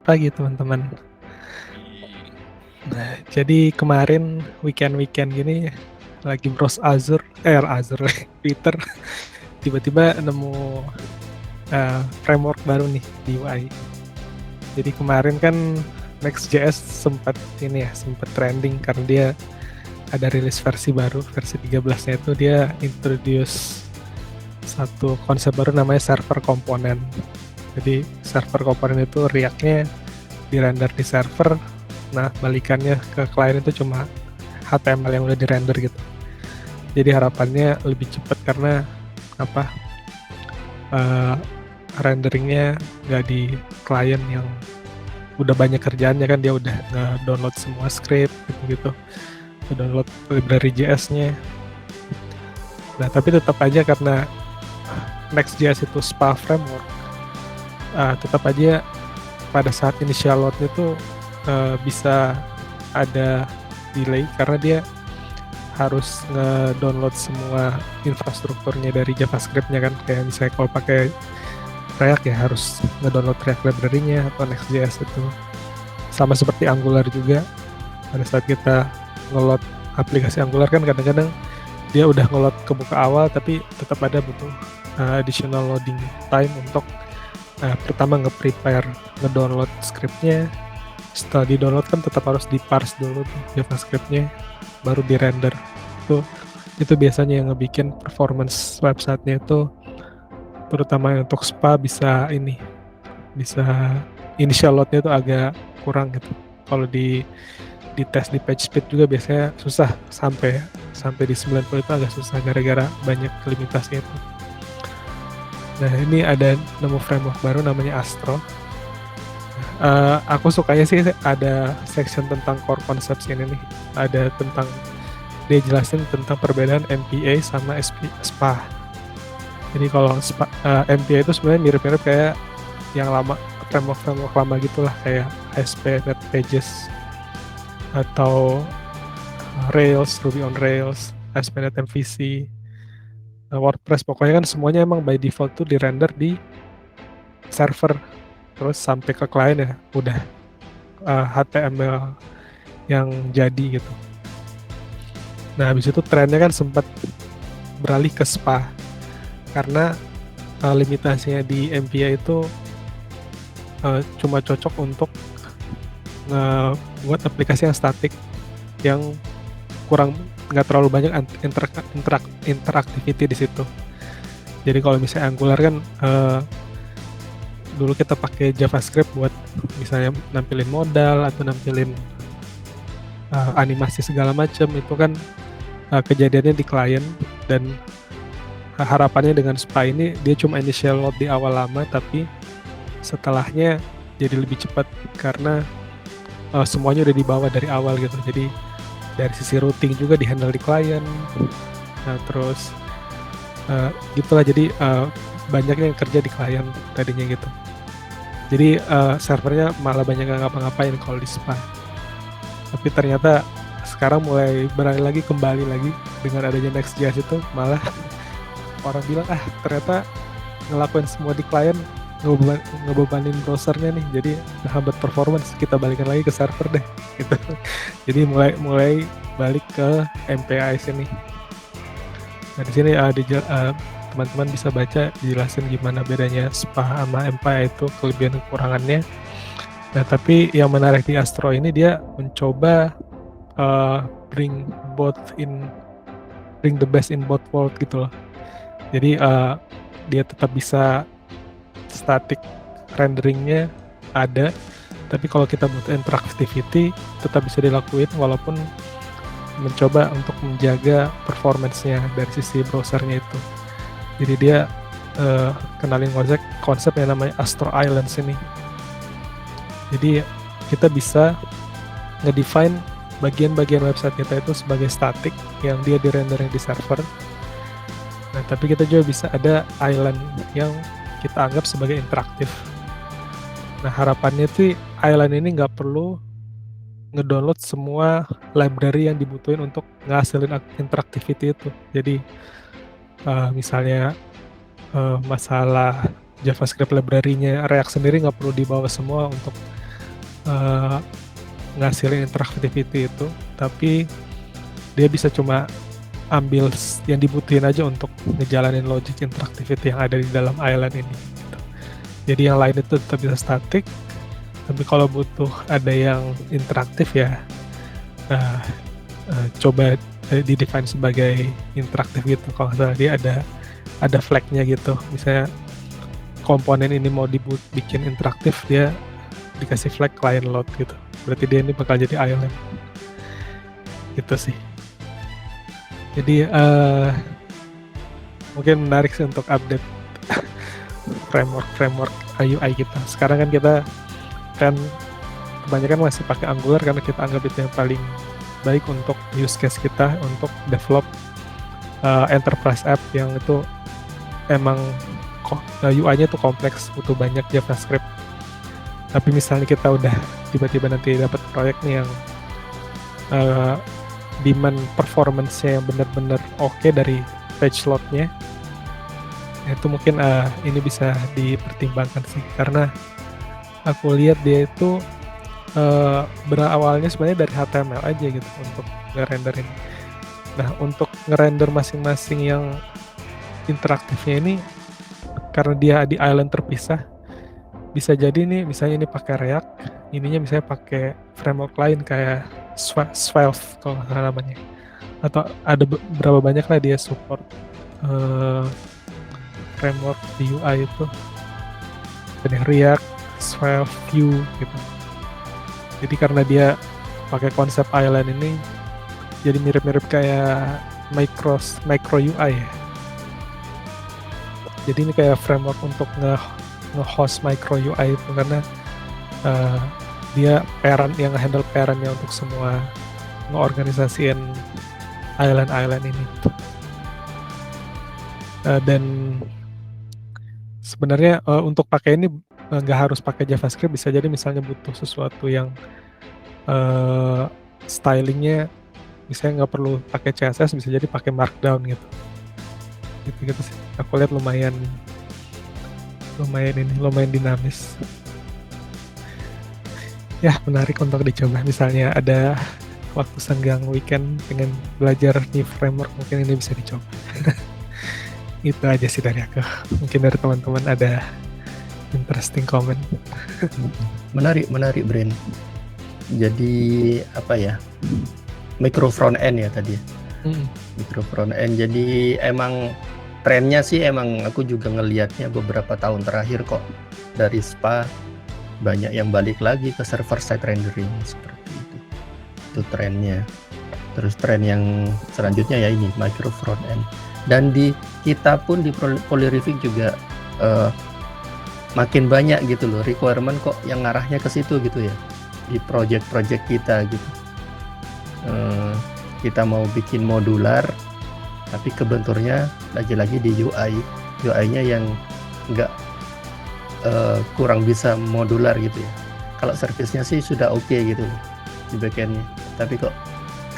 Pagi teman-teman. Nah, jadi kemarin weekend gini lagi browse Azure Twitter, tiba-tiba nemu framework baru nih di UI. Jadi kemarin kan Next.js sempat trending karena dia ada rilis versi baru, versi 13-nya itu dia introduce satu konsep baru namanya server component. Jadi server component itu React-nya di-render di server, nah balikannya ke klien itu cuma HTML yang udah di-render gitu. Jadi harapannya lebih cepat karena renderingnya nggak di klien yang udah banyak kerjaannya kan, dia udah nge-download semua script gitu-gitu, download library JS-nya. Nah tapi tetap aja karena Next.js itu SPA framework, tetap aja pada saat initial load itu bisa ada delay karena dia harus nge-download semua infrastrukturnya dari JavaScript-nya kan. Kayak misalnya kalau pakai React ya harus nge-download React library-nya atau Next.js itu. Sama seperti Angular juga, pada saat kita nge-load aplikasi Angular kan kadang-kadang dia udah nge-load ke buka awal tapi tetap ada butuh additional loading time untuk pertama nge-prepare, nge-download script-nya. Setelah di-download kan tetap harus di-parse dulu JavaScript-nya, baru di-render. Itu biasanya yang ngebikin performance website-nya itu, terutama untuk SPA, bisa initial load-nya itu agak kurang gitu. Kalau di tes di page speed juga biasanya susah, sampai di 90 itu agak susah gara-gara banyak limitasinya itu. Nah ini ada nemu framework baru namanya Astro. Aku sukanya sih ada section tentang core concepts ini nih. Ada tentang, dia jelasin tentang perbedaan MPA sama SPA. Jadi kalau MPA itu sebenarnya mirip-mirip kayak yang lama, framework lama gitulah, kayak ASP.NET Pages atau Rails, Ruby on Rails, ASP.NET MVC, WordPress. Pokoknya kan semuanya emang by default tuh di render di server, terus sampai ke klien ya udah HTML yang jadi gitu. Nah habis itu trennya kan sempat beralih ke SPA karena limitasinya di MPA itu cuma cocok untuk buat aplikasi yang statik, yang nggak terlalu banyak interaktivity di situ. Jadi kalau misalnya Angular kan dulu kita pakai JavaScript buat misalnya nampilin modal atau nampilin animasi segala macam, itu kan kejadiannya di klien, dan harapannya dengan SPA ini dia cuma initial load di awal lama, tapi setelahnya jadi lebih cepat karena semuanya udah dibawa dari awal gitu. Jadi dari sisi routing juga dihandle di klien. Nah terus gitulah, jadi banyaknya yang kerja di klien tadinya gitu. Jadi servernya malah banyak yang ngapa-ngapain kalau di SPA. Tapi ternyata sekarang mulai kembali lagi dengan adanya Next.js itu, malah orang bilang ternyata ngelakuin semua di klien ngebebanin browsernya nih, jadi hambat performance, kita balikan lagi ke server deh gitu. Jadi mulai balik ke MPA sini. Nah di sini teman-teman bisa baca dijelasin gimana bedanya SPA sama MPA itu, kelebihan kekurangannya. Nah tapi yang menarik di Astro ini, dia mencoba bring the best in both world gitu loh. Jadi dia tetap bisa static renderingnya ada, tapi kalau kita butuh interactivity tetap bisa dilakuin walaupun mencoba untuk menjaga performance-nya dari sisi browsernya itu. Jadi dia kenalin konsep yang namanya Astro Islands ini. Jadi kita bisa ngedefine bagian-bagian website kita itu sebagai static yang dia di-rendering di server. Nah, tapi kita juga bisa ada island yang kita anggap sebagai interaktif. Nah, harapannya tuh island ini nggak perlu ngedownload semua library yang dibutuhin untuk ngasilin interactivity itu. Jadi misalnya masalah JavaScript library-nya React sendiri nggak perlu dibawa semua untuk uh, ngasilin interactivity itu, tapi dia bisa cuma ambil yang dibutuhin aja untuk ngejalanin logic interactivity yang ada di dalam island ini gitu. Jadi yang lain itu tetap bisa static, tapi kalau butuh ada yang interaktif ya coba di-define sebagai interaktif gitu. Kalau nggak salah dia ada flag-nya gitu, misalnya komponen ini mau dibikin interaktif, dia dikasih flag client load gitu, berarti dia ini bakal jadi island gitu sih. Jadi mungkin menarik sih untuk update framework UI kita. Sekarang kan kita kan kebanyakan masih pakai Angular karena kita anggap itu yang paling baik untuk use case kita untuk develop enterprise app yang itu emang UI-nya tuh kompleks, butuh banyak JavaScript. Tapi misalnya kita udah tiba-tiba nanti dapat proyek nih yang demand performance-nya yang benar-benar oke dari page load-nya, itu mungkin ini bisa dipertimbangkan sih, karena aku lihat dia itu berawalnya sebenarnya dari HTML aja gitu untuk ngerenderin. Nah, untuk ngerender masing-masing yang interaktifnya ini, karena dia di island terpisah, bisa jadi nih misalnya ini pakai React, ininya misalnya pakai framework lain kayak Svelte kalau nggak salah namanya, atau ada berapa banyak lah dia support framework di UI itu, ada React, Svelte, Vue gitu. Jadi karena dia pakai konsep island ini, jadi mirip-mirip kayak micro UI ya. Jadi ini kayak framework untuk nge-host micro UI itu, karena dia parent yang handle parentnya untuk semua ngeorganisasiin island ini. Dan sebenarnya untuk pakai ini nggak harus pakai JavaScript, bisa jadi misalnya butuh sesuatu yang stylingnya misalnya nggak perlu pakai CSS, bisa jadi pakai Markdown gitu sih. Aku lihat lumayan dinamis ya, menarik untuk dicoba. Misalnya ada waktu senggang weekend pengen belajar new framework, mungkin ini bisa dicoba. Itu aja sih dari aku. Mungkin dari teman-teman ada interesting comment. Menarik Brain. Jadi apa ya, micro front end ya tadi. Micro front end. Jadi emang trennya sih, emang aku juga ngelihatnya beberapa tahun terakhir kok, dari SPA banyak yang balik lagi ke server side rendering seperti itu trennya. Terus tren yang selanjutnya ya ini micro front end. Dan di kita pun di Polyrific juga makin banyak gitu loh requirement kok yang ngarahnya ke situ gitu ya, di project-project kita gitu. Kita mau bikin modular tapi kebenturnya lagi-lagi di UI-nya yang nggak kurang bisa modular gitu ya. Kalau service-nya sih sudah oke gitu di backend-nya, tapi kok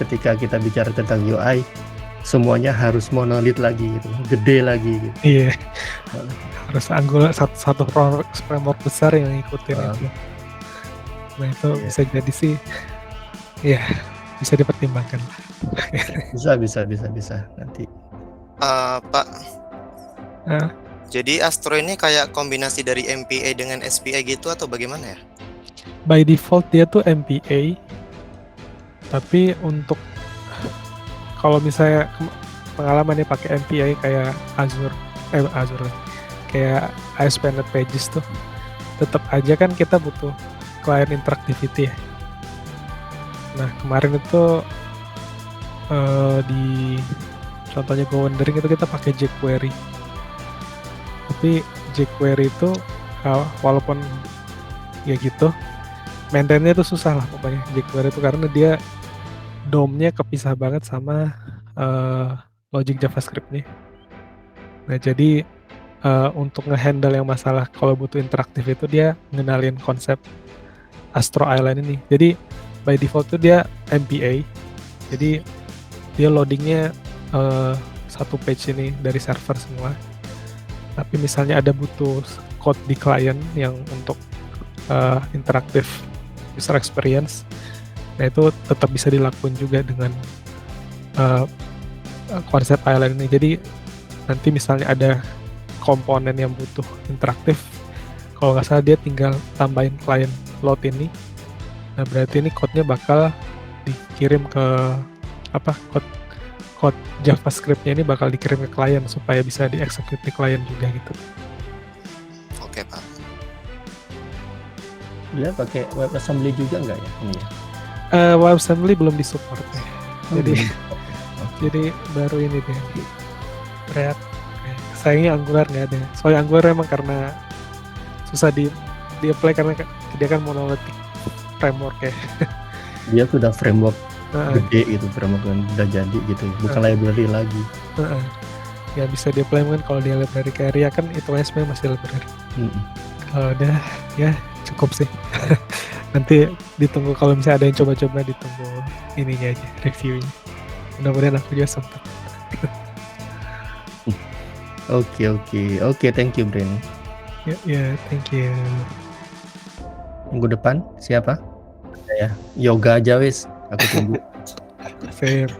ketika kita bicara tentang UI semuanya harus monolit lagi gitu, gede lagi gitu. Iya. Harus Angular satu framework besar yang ngikutin itu. Nah itu bisa jadi sih, ya bisa dipertimbangkan. Bisa nanti. Pak. Jadi Astro ini kayak kombinasi dari MPA dengan SPA gitu atau bagaimana ya? By default dia tuh MPA, tapi untuk kalau misalnya pengalamannya pakai MPA kayak Azure kayak ASP.NET Pages tuh, tetap aja kan kita butuh client interactivity ya. Nah kemarin itu di contohnya GoWandering itu kita pakai jQuery, tapi jQuery itu walaupun ya gitu, maintainnya itu susah lah pokoknya jQuery itu, karena dia DOM-nya kepisah banget sama logic JavaScript-nya. Nah jadi untuk ngehandle yang masalah kalau butuh interaktif itu, dia ngenalin konsep Astro Island ini. Jadi by default itu dia MPA, jadi dia loadingnya satu page ini dari server semua. Tapi misalnya ada butuh code di client yang untuk interaktif user experience. Nah itu tetap bisa dilakukan juga dengan konsep Island ini. Jadi nanti misalnya ada komponen yang butuh interaktif, kalau nggak salah dia tinggal tambahin client load ini. Nah berarti ini code-nya bakal dikirim ke code JavaScript-nya ini bakal dikirim ke klien supaya bisa dieksekut di klien juga gitu. Oke, Pak. Dia pakai WebAssembly juga nggak ya? Ini ya? WebAssembly belum disupport ya. Jadi Oke. jadi baru ini deh React. Sayangnya Angular nggak ada. Soalnya Angular emang karena susah di apply karena dia kan monolithic framework ya. Dia sudah framework gede gitu, framework yang udah jadi gitu, bukan library lagi. Ya bisa di apply mungkin kalau dia library kayak React kan itu sebenarnya masih library. Kalau udah ya cukup sih. Nanti ditunggu kalau misalnya ada yang coba-coba, ditunggu ininya aja, reviewnya. Mudah-mudahan aku juga sempat. Oke, thank you, Brin. Ya, thank you. Minggu depan siapa? Ya, yoga aja wis. Aku tunggu. Sip.